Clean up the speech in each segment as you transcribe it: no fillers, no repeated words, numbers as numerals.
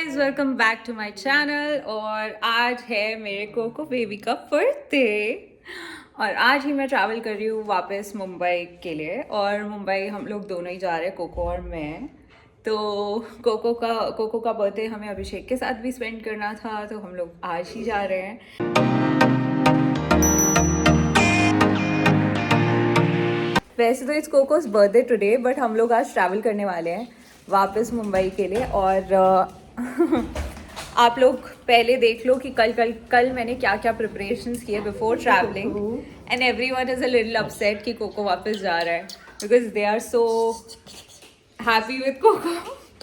Guys, welcome back to my channel. और आज है मेरे कोको बेबी का बर्थडे और आज ही मैं ट्रैवल कर रही हूँ वापस मुंबई के लिए। और मुंबई हम लोग दोनों ही जा रहे हैं, कोको और मैं। तो कोको का बर्थडे हमें अभिषेक के साथ भी स्पेंड करना था, तो हम लोग आज ही जा रहे हैं। वैसे तो it's Cocos birthday today, but हम लोग आज ट्रैवल करने वाले हैं वापस मुंबई के लिए। और आप लोग पहले देख लो कि कल मैंने क्या क्या प्रिपरेशंस किए before travelling. And everyone is a little upset कि कोको वापस जा रहा है, because they are so happy with Coco.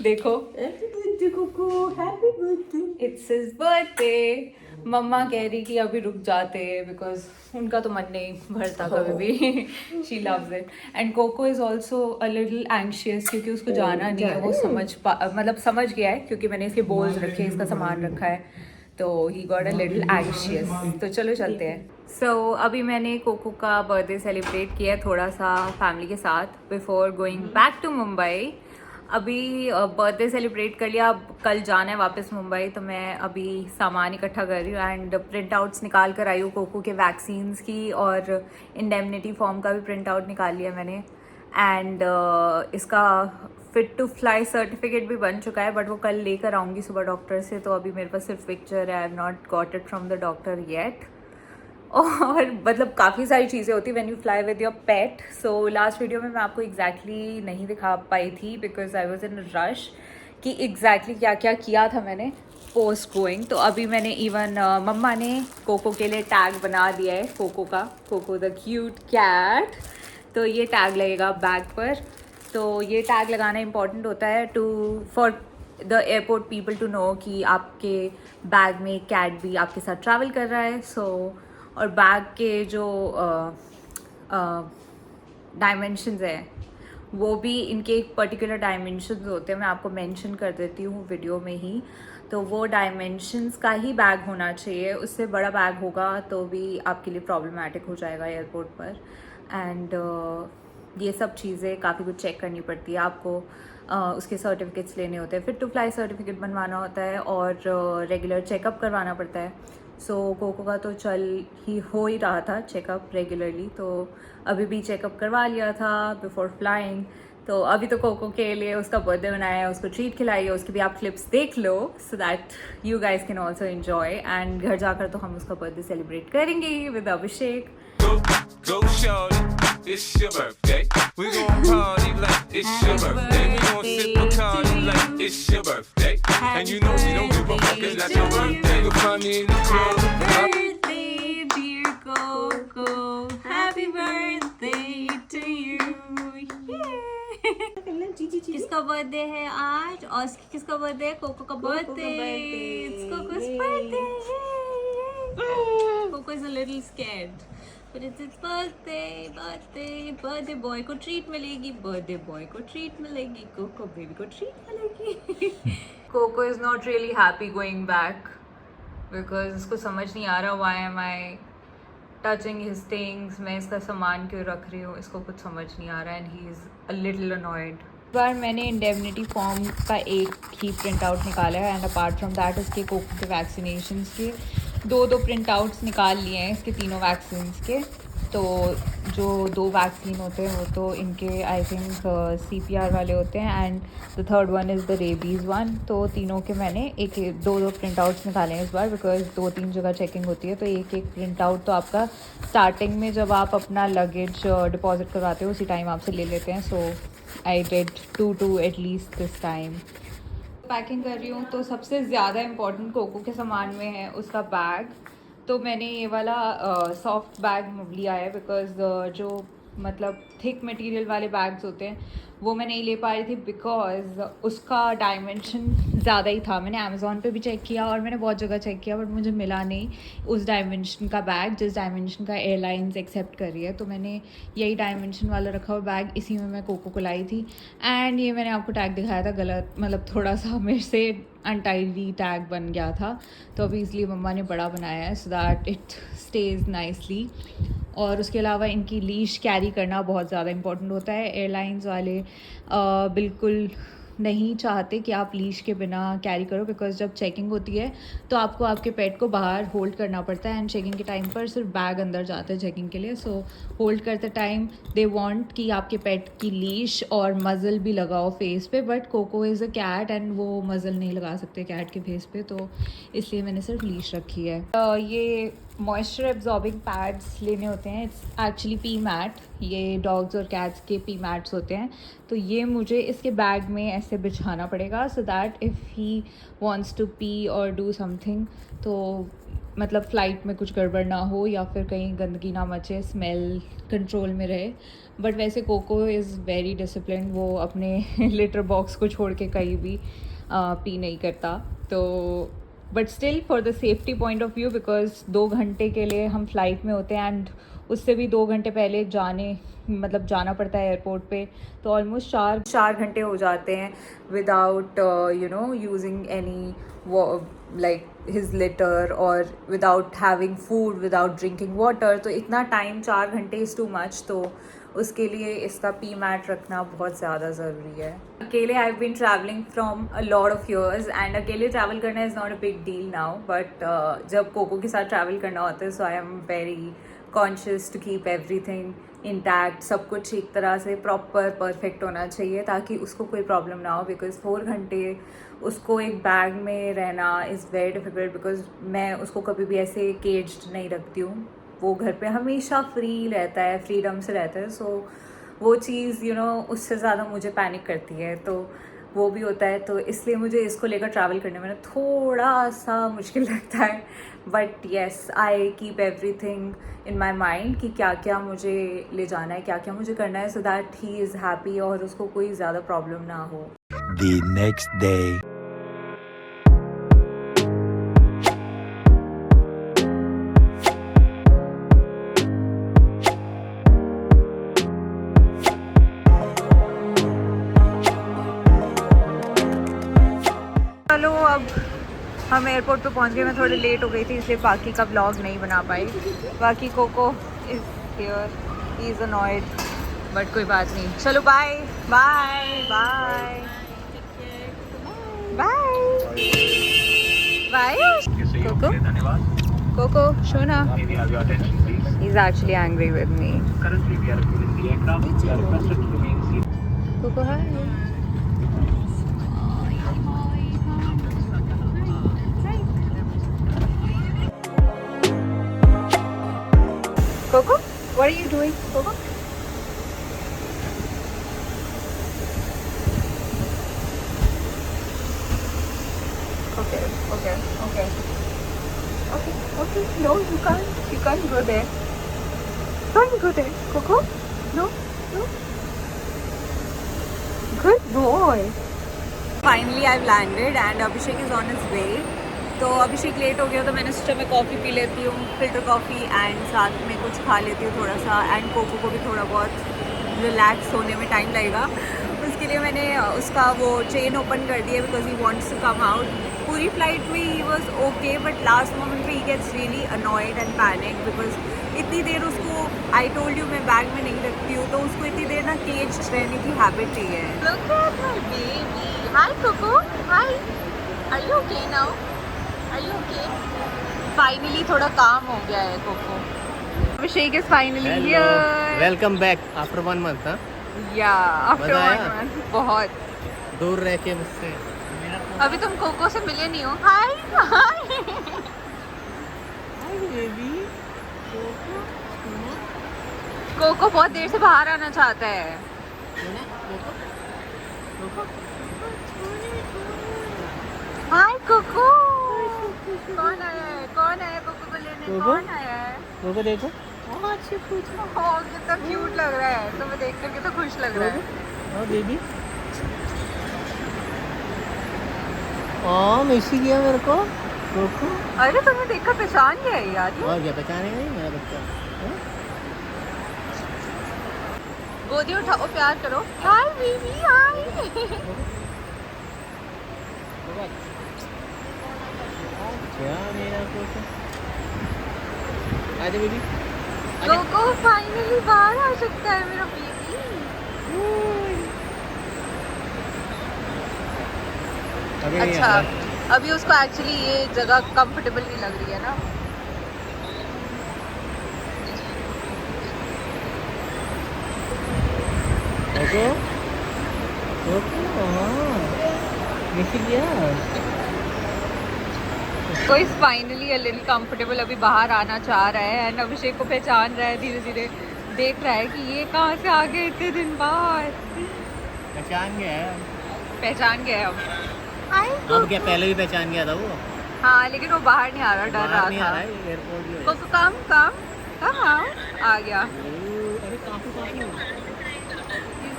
देखो, happy birthday Coco, happy birthday. Its his birthday. मम्मा कह रही कि अभी रुक जाते, बिकॉज उनका तो मन नहीं भरता कभी भी। She loves it. And Coco is also a little anxious, क्योंकि उसको जाना नहीं है। वो समझ गया है, क्योंकि मैंने इसके बोल्स रखे, इसका सामान रखा है, तो he got a little anxious. तो चलो चलते हैं। सो अभी मैंने कोको का बर्थडे सेलिब्रेट किया थोड़ा सा फैमिली के साथ before going back to Mumbai. अभी बर्थडे सेलिब्रेट कर लिया, अब कल जाना है वापस मुंबई, तो मैं अभी सामान इकट्ठा कर रही हूँ एंड प्रिंट आउट्स निकाल कर आई हूँ कोको के वैक्सीन्स की, और इंडेमनिटी फॉर्म का भी प्रिंट आउट निकाल लिया मैंने। एंड इसका फिट टू फ्लाई सर्टिफिकेट भी बन चुका है, बट वो कल लेकर आऊँगी सुबह डॉक्टर से। तो अभी मेरे पास सिर्फ पिक्चर है, I have not got it from the doctor yet. और मतलब काफ़ी सारी चीज़ें होती when you fly with your pet. So last video में मैं आपको एग्जैक्टली नहीं दिखा पाई थी, because I was in rush कि एग्जैक्टली क्या क्या किया था मैंने पोस्ट गोइंग। तो अभी मैंने इवन मम्मा ने कोको के लिए टैग बना दिया है, कोको द क्यूट कैट। तो ये टैग लगेगा बैग पर। तो ये टैग लगाना इंपॉर्टेंट होता है for the airport people to know कि आपके बैग में कैट भी आपके साथ ट्रैवल कर रहा है। और बैग के जो डायमेंशंस है, वो भी इनके एक पर्टिकुलर डायमेंशंस होते हैं, मैं आपको मेंशन कर देती हूँ वीडियो में ही। तो वो डायमेंशंस का ही बैग होना चाहिए, उससे बड़ा बैग होगा तो भी आपके लिए प्रॉब्लमेटिक हो जाएगा एयरपोर्ट पर। एंड ये सब चीज़ें काफ़ी कुछ चेक करनी पड़ती है आपको। उसके सर्टिफिकेट्स लेने होते हैं, फिट टू फ्लाई सर्टिफिकेट बनवाना होता है, और रेगुलर चेकअप करवाना पड़ता है। सो कोको का तो हो ही रहा था चेकअप रेगुलरली, तो अभी भी चेकअप करवा लिया था बिफोर फ्लाइंग। तो अभी तो कोको के लिए उसका बर्थडे बनाया है, उसको ट्रीट खिलाई है, उसकी भी आप क्लिप्स देख लो, so that you guys can also enjoy. And घर जाकर तो हम उसका बर्थडे सेलिब्रेट करेंगे ही with Abhishek. Go shorty, it's your birthday. We gon' party like it's your birthday. We gon' sip Bacardi like it's your birthday. And you know we don't give a fuck, it's not your birthday. You'll find me in the club. Happy birthday, dear Coco. Happy birthday to you. किसका birthday है आज? और किसका birthday है? Cocoa का birthday. It's Coco's birthday. Coco is a little scared. But it's his birthday boy को treat मिलेगी, birthday boy को ट्रीट मिलेगी, कोको बेबी को ट्रीट मिलेगी। Coco is not really happy going back, because उसको समझ नहीं आ रहा why am I touching his things. मैं इसका सामान क्यों रख रही हूँ, इसको कुछ समझ नहीं आ रहा है, and he is a little annoyed. इस बार मैंने इंडेमनिटी फॉर्म का एक ही प्रिंट आउट निकाला है, एंड अपार्ट फ्रॉम दैट इसके कोको के वैक्सीनेशंस के दो प्रिंट आउट्स निकाल लिए हैं, इसके तीनों वैक्सीन्स के। तो जो 2 वैक्सीन होते हैं वो तो इनके आई थिंक CPR वाले होते हैं, and the third one is the rabies one. तो तीनों के मैंने दो प्रिंट आउट्स निकाले हैं इस बार, बिकॉज 2-3 जगह चेकिंग होती है। तो एक प्रिंट आउट तो आपका स्टार्टिंग में जब आप अपना लगेज डिपॉजिट करवाते हो उसी टाइम आपसे ले लेते हैं। So I did 2 at least this time. Packing कर रही हूँ, तो सबसे ज़्यादा इम्पॉर्टेंट कोको के सामान में है उसका बैग। तो मैंने ये वाला सॉफ्ट बैग लिया है, बिकॉज जो मतलब थिक मटेरियल वाले बैग्स होते हैं वो मैं नहीं ले पा रही थी, बिकॉज उसका डायमेंशन ज़्यादा ही था। मैंने अमेज़ॉन पे भी चेक किया और मैंने बहुत जगह चेक किया, बट मुझे मिला नहीं उस डायमेंशन का बैग जिस डायमेंशन का एयरलाइंस एक्सेप्ट कर रही है। तो मैंने यही डायमेंशन वाला रखा हुआ बैग, इसी में मैं कोको को लाई थी। एंड ये मैंने आपको टैग दिखाया था गलत, मतलब थोड़ा सा मेरे से अनटाइडी टैग बन गया था, तो अभी इसलिए मम्मा ने बड़ा बनाया है so that it stage nicely. और उसके अलावा इनकी लीश कैरी करना बहुत ज़्यादा इंपॉर्टेंट होता है। एयरलाइंस वाले बिल्कुल नहीं चाहते कि आप लीश के बिना कैरी करो, बिकॉज जब चेकिंग होती है तो आपको आपके पेट को बाहर होल्ड करना पड़ता है, एंड चेकिंग के टाइम पर सिर्फ बैग अंदर जाता है चेकिंग के लिए. सो होल्ड करते टाइम दे वांट कि आपके पेट की लीश और मज़ल भी लगाओ फेस पे, but Coco is a cat and वो मज़ल नहीं लगा सकते कैट के फेस पे, तो इसलिए मैंने सिर्फ लीश रखी है. ये मॉइस्चर एब्जॉर्बिंग पैड्स लेने होते हैं. It's actually pee mat. ये डॉग्स और कैट्स के पी मैट्स होते हैं. तो ये मुझे इसके बैग में ऐसे बिछाना पड़ेगा so that if he wants to pee और डू समथिंग, तो मतलब फ़्लाइट में कुछ गड़बड़ ना हो या फिर कहीं गंदगी ना मचे, स्मेल कंट्रोल में रहे. बट वैसे कोको इज़ वेरी डिसिप्लिन. वो अपने लिटर बॉक्स को छोड़ के कहीं भी पी नहीं करता. तो but still for the safety point of view, because 2 घंटे के लिए हम फ्लाइट में होते हैं एंड उससे भी 2 घंटे पहले जाना पड़ता है एयरपोर्ट पे, तो ऑलमोस्ट 4 घंटे हो जाते हैं without using any like his litter और without having food, without drinking water. तो इतना टाइम 4 घंटे इज़ टू मच. तो उसके लिए इसका पी मैट रखना बहुत ज़्यादा ज़रूरी है. अकेले I have been travelling from a lot of years and अकेले ट्रैवल करना is not a big deal now, but जब कोको के साथ ट्रैवल करना होता है so I am very conscious to keep everything intact. सब कुछ एक तरह से प्रॉपर परफेक्ट होना चाहिए ताकि उसको कोई प्रॉब्लम ना हो, बिकॉज 4 घंटे उसको एक बैग में रहना इज़ वेरी डिफिकल्ट. बिकॉज मैं उसको कभी भी ऐसे केज्ड नहीं रखती हूँ. वो घर पे हमेशा फ्री रहता है, फ्रीडम से रहता है. सो वो चीज़ उससे ज़्यादा मुझे पैनिक करती है, तो वो भी होता है. तो इसलिए मुझे इसको लेकर ट्रैवल करने में थोड़ा सा मुश्किल लगता है. But yes, I keep everything in my mind कि क्या क्या मुझे ले जाना है, क्या क्या मुझे करना है, so that he is happy और उसको कोई ज़्यादा प्रॉब्लम ना हो. The next day. चलो अब हम एयरपोर्ट पे पहुंच गए. मैं थोड़ी लेट हो गई थी इसलिए बाकी का व्लॉग नहीं बना पाई. बाकी Coco is here, he is annoyed, but कोई बात नहीं. चलो bye bye bye bye bye. Coco Coco शोना, he is actually angry with me. Coco hi. Coco, what are you doing, Coco? Okay. No, you can't go there. Don't go there, Coco. No. Good boy. Finally, I've landed and Abhishek is on his way. तो अभिषेक late हो गया तो मैंने सोचा मैं coffee P लेती हूँ, filter coffee, and साथ में कुछ खा लेती हूँ थोड़ा सा. एंड कोको को भी थोड़ा बहुत रिलैक्स होने में टाइम लगेगा. उसके लिए मैंने उसका वो चेन ओपन कर दिया because he wants to come out. पूरी फ्लाइट में he was okay, but last moment पे he gets really annoyed and panic because इतनी देर उसको, आई टोल्ड यू मैं बैग में नहीं रखती हूँ, तो उसको इतनी देर ना केज रहने की हैबिट नहीं है. Look at my baby. Hi Coco. Hi. Are you okay now? Are you okay? Finally थोड़ा काम हो गया है cocoa. Abhishek is finally here. Welcome back after 1 month, huh? Yeah, after 1 month. बहुत दूर रह के मुझसे. अभी तुम कोको से मिले नहीं हो. Hi baby. कोको बहुत देर से बाहर आना चाहता है. हाय कोको. कौन आया है कोको को लेने? कौन आया है? कोको देखो. कितना क्यूट लग रहा है. तो मैं देख करके तो खुश लग रहा है. हाँ बेबी. मिस किया मेरे को कोको. अरे तुम्हें देखकर पहचान गया है यार. और क्या पहचानेगा नहीं मेरा बच्चा. गोदी उठाओ, प्यार करो. Hi baby. हाय. क्या मेरा कोको. आजा बेबी. कोको फाइनली बाहर आ सकता है मेरा बेबी. अभी नहीं अच्छा, आ रहा। अभी उसको एक्चुअली ये जगह कंफर्टेबल नहीं लग रही है ना। ओके ओके हाँ मिस किया। कोई फाइनली लिटिल कंफर्टेबल अभी बाहर आना चाह रहा है एंड अभिषेक को पहचान रहा है, धीरे धीरे देख रहा है कि ये कहाँ से आ गए इतने दिन बाद। पहचान गया है। पहचान गया अब। अब क्या पहले भी पहचान गया था वो। हाँ लेकिन वो बाहर नहीं आ रहा, डर बाहर रहा नहीं आ था। रहा है एयरपोर्ट की वजह कोको कम हाँ आ गया। से। अरे काफी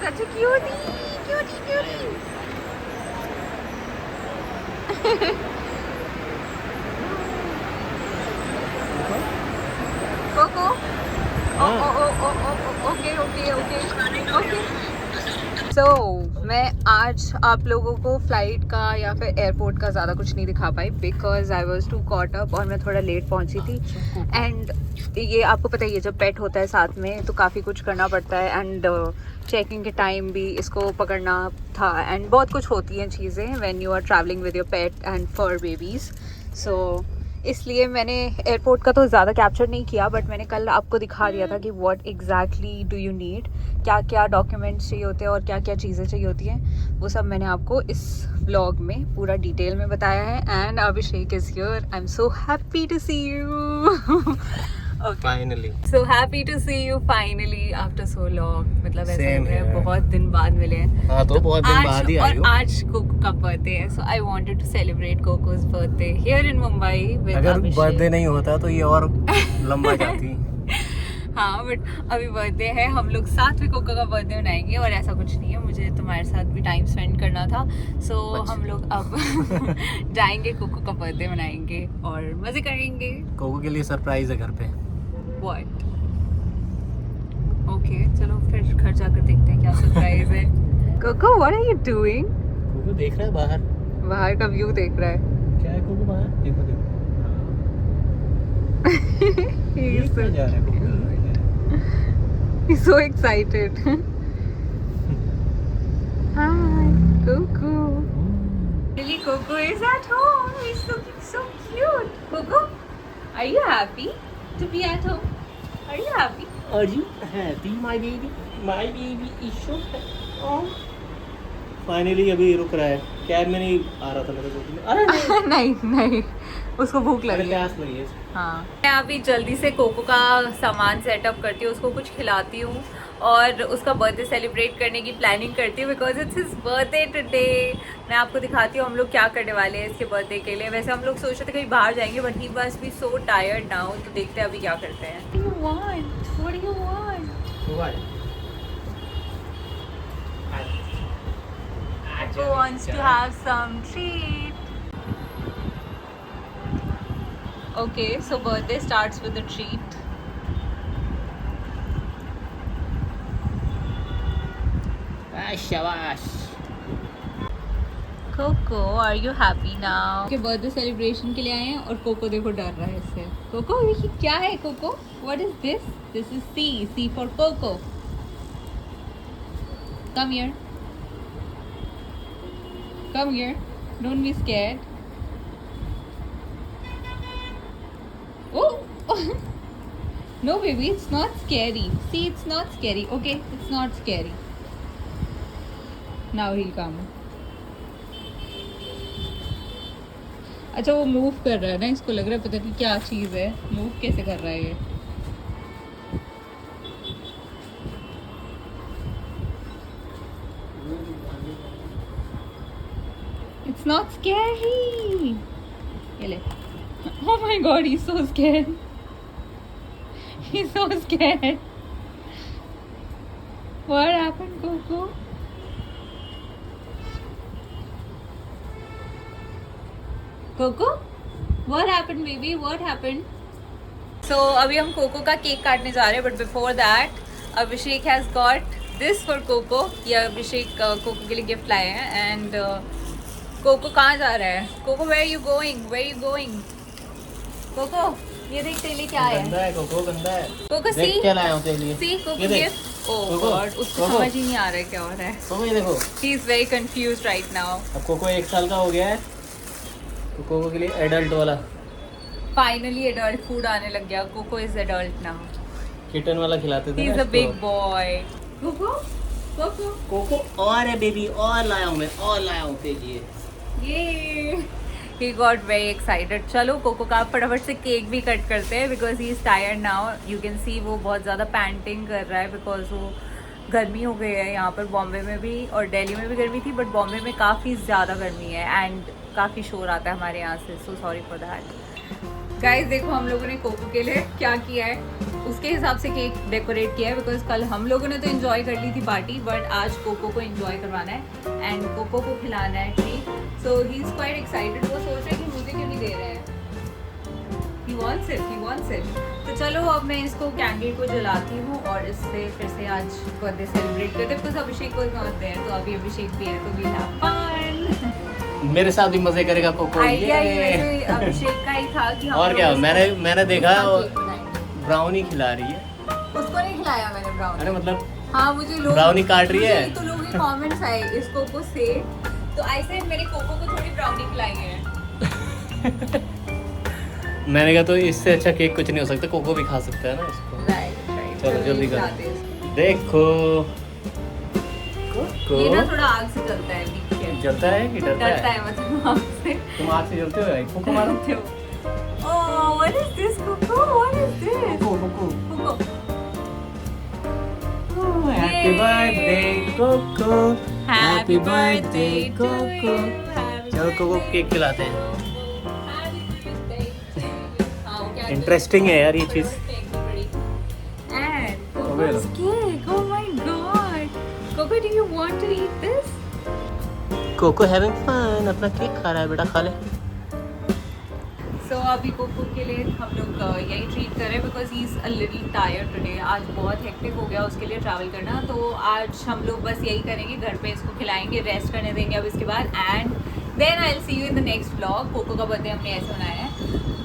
Such a cutie, cutie. Coco. Okay. So, मैं आज आप लोगों को फ्लाइट का या फिर एयरपोर्ट का ज़्यादा कुछ नहीं दिखा पाई because I was too caught up और मैं थोड़ा लेट पहुंची थी। एंड ये आपको पता ही है जब पेट होता है साथ में तो काफ़ी कुछ करना पड़ता है एंड चेकिंग के टाइम भी इसको पकड़ना था एंड बहुत कुछ होती हैं चीज़ें when you are travelling with your pet and fur babies. So इसलिए मैंने एयरपोर्ट का तो ज़्यादा कैप्चर नहीं किया बट मैंने कल आपको दिखा दिया था कि what exactly do you need, क्या क्या डॉक्यूमेंट्स चाहिए होते हैं और क्या क्या चीज़ें चाहिए होती हैं, वो सब मैंने आपको इस व्लॉग में पूरा डिटेल में बताया है। And Abhishek is here, I am so happy to see you. Finally so happy to see you finally after so long. मतलब ऐसा Same लग रहा है here. बहुत दिन बाद मिले हैं। हाँ तो बहुत दिन बाद ही आई और हूँ। आज कोको का बर्थडे है so I wanted to celebrate Coco's birthday here in Mumbai with अगर अभिषेक। बर्थडे नहीं होता तो ये और लंबा जाती। हाँ बट अभी बर्थडे है, हम लोग साथ में कोको का बर्थडे मनाएंगे और ऐसा कुछ नहीं है, मुझे तुम्हारे साथ भी टाइम स्पेंड करना था। सो हम लोग अब जाएंगे कोको का बर्थडे मनाएंगे और मजे करेंगे। कोको के लिए सरप्राइज है घर पे। What? Okay, चलो फिर घर जाकर देखते हैं क्या सरप्राइज है। Coco what are you doing? Coco देख रहा है बाहर। बाहर का व्यू देख रहा है। क्या है कोको बाहर? देखो देखो। He's so, जा रहा है cocoa? he's so excited. Hi, Coco. Really, Coco is at home. He's looking so cute. Coco, are you happy to be at home? Are you happy? Are you happy, my baby? My baby is so happy. Finally अभी रुक रहा है। Cab में नहीं आ रहा था मेरे को। अरे नहीं। नहीं उसको भूख लगी है। प्यास लगी है। हाँ मैं अभी जल्दी से कोको का सामान सेटअप करती हूँ, उसको कुछ खिलाती हूँ और उसका बर्थडे सेलिब्रेट करने की प्लानिंग करती हूँ because it's his birthday today. मैं आपको दिखाती हूँ हम लोग क्या करने वाले हैं इसके बर्थडे के लिए। वैसे हम लोग सोच रहे थे कहीं बाहर जाएंगे but he must be so tired now, तो देखते हैं अभी क्या करते हैं। What do you want? Coco wants to have some treat. Okay, so birthday starts with a treat. शाबाश। Coco, are you happy now? के बर्थडे सेलिब्रेशन के लिए आए हैं और कोको देखो डर रहा है इससे। कोको ये क्या है Coco? What is this? This is C. C for Coco. Come here. Come here. Don't be scared. Oh. No baby, it's not scary. See, it's not scary. Okay, it's not scary. Now he'll come. अच्छा वो move कर रहा है ना, इसको लग रहा है पता नहीं क्या चीज़ है, मूव कैसे कर रहा है ये। It's not scary. ये ले। Oh my God, he's so scared. He's so scared. What happened, Coco? Coco? What happened, baby? What happened? So अभी हम कोको का केक काटने जा रहे हैं, but before that, Abhishek has got this for Coco. ये अभिषेक कोको के लिए गिफ्ट लाए हैं and कोको कहाँ जा रहा है? Coco where are you going? Where are you going? Coco ये देख तेरे लिए क्या है? गंदा है कोको, गंदा है। कोको देख see? क्या लाया हूँ तेरे लिए। See ये Coco देख। gift. ओह कोको, गॉड, उसको कोको। समझ ही नहीं आ रहा है क्या हो रहा है. कोको ये देखो, He is very confused right now. अब कोको 1 साल का हो गया है, तो कोको के लिए एडल्ट वाला Finally adult food आने लग गया. Coco is adult now. Kitten वाला खिलाते थे He ना is a इसको। big boy. Coco, Coco. Coco और है बेबी, और लाया हूँ मैं, और लाया हूँ तेरे लिए। Yay! He got very excited. चलो कोको का फटाफट से केक भी कट करते हैं because he is tired now. You can see वो बहुत ज़्यादा पैंटिंग कर रहा है because वो गर्मी हो गई है यहाँ पर बॉम्बे में भी, और दिल्ली में भी गर्मी थी, बट बॉम्बे में काफ़ी ज़्यादा गर्मी है एंड काफ़ी शोर आता है हमारे यहाँ से. So sorry for that. Guys देखो हम लोगों ने कोको के लिए क्या किया है, उसके हिसाब से केक डेकोरेट किया है बिकॉज कल हम लोगों ने तो एंजॉय कर ली थी पार्टी, बट आज कोको को एंजॉय करवाना है एंड कोको को खिलाना है treat. So he is quite excited. वो सोच रहे हैं कि मुझे क्यों नहीं दे रहे हैं. He wants it. तो चलो अब मैं इसको कैंडल को जलाती हूँ और इससे फिर से आज बर्थडे सेलिब्रेट करते हैं बिकॉज अभिषेक को नॉट देयर, तो अभी अभिषेक भी है तो वी हैव फन. मेरे साथ भी मजे करेगा कोको। आइडिया ये ये। वैसे अभिषेक का ही था कि हम और लोग क्या, इसको मैंने देखा उसका केक बनाएंगे. ब्राउनी खिला रही है। उसको नहीं खिलाया मैंने ब्राउनी. अरे मतलब हाँ मुझे लोग ब्राउनी काट रही है। मुझे तो लोगों के कमेंट्स आए इस कोको से, तो आई सेड मेरे कोको को थोड़ी ब्राउनी खिलाई है. मैंने कहा तो इससे अच्छा केक कुछ नहीं हो सकता, कोको भी खा सकता है ना इसको। राइट. चलो जल्दी कर। खिलाते हैं इसको. देखो कोको ये ना थोड़ा आग से जलता है पीछे. जलता है कि डरता डरता है? है मतलब आग से. तुम आग से जलते हो भाई, कोको मारो। Oh, what is this, Coco? What is this? Coco Coco. Happy birthday Coco, happy birthday Coco. चलो कोको केक खिलाते हैं। इंटरेस्टिंग है यार ये चीज। And Coco's cake. Oh my god. Coco, do you want to eat this? Coco having fun, अपना cake खा रहा है बेटा, खा ले। So अभी कोको के लिए हम लोग यही ट्रीट कर रहे हैं because he is a little tired today. आज बहुत हेक्टिक हो गया उसके लिए ट्रैवल करना, तो आज हम लोग बस यही करेंगे, घर पे इसको खिलाएंगे, रेस्ट करने देंगे अब इसके बाद, and then I will see you in the next vlog. Coco का बर्थडे हमने ऐसे मनाया है,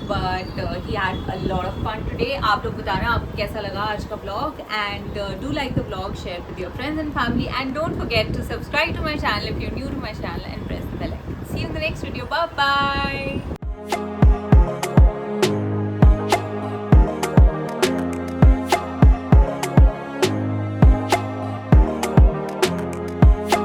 but he had a lot of fun today. आप लोग बताना आपको कैसा लगा आज का vlog, and do like the vlog, share with your friends and family, and don't forget to subscribe to my channel if you new to my channel, and press the bell icon. See you in the next video. Bye bye.